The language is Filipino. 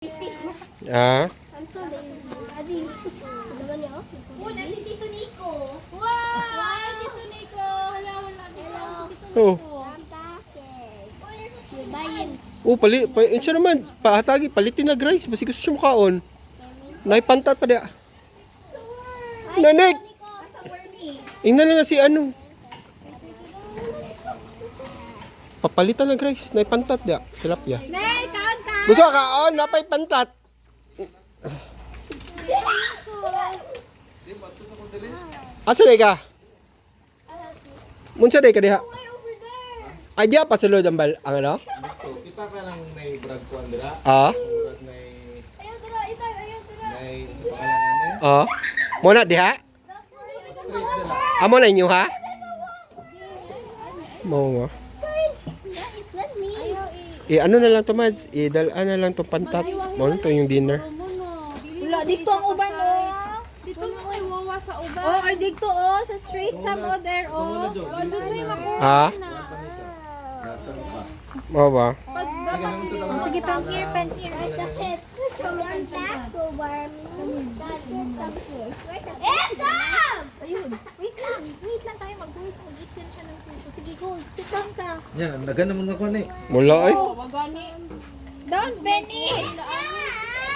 Ah? I'm so lazy. Adi, naman niyo? Una si Tito Nico. Wow! Tito Nico! Hello, hello. Oh. Bayin. Oh, siya naman, pahatagi, palitin na guys, basi gusto siya mukaon. Naipantat pa dia. Nanik! Asa wormy? Ingnan na si ano. Papalitan na guys, naipantat dia. Tilapia. Nay, kaon ka. Gusto ka kaon, napay pantat. Asa day ka? Munsa day ka diha? Ay diha pa sulod ang ano? Kita ka nang may brag ko andira. Ah? Brag may Ayaw tira, itay, ayaw tira. may sa pangalan ni. Ah? Muna diha? Street dira. Amo na inyo ha? Mo nga. That is not me. Ayaw Ano na lang to Mads? Dalaan na lang to pantat. Mo to yung dinner. Wala, dito ang uban, oh. Dito mo kay Wawa sa uban. Oh, or dito, oh. Sa street, sa mother, oh. Ha? Mo ba? Sige, pan here, pan here. Ay, sakit. Come back to warm. Ayun. Wait lang tayo. Mag-extend siya ng tissue. Sige, go. Sit down ka. Yan, nagan naman ako ni. Mula ay. Down, Benny.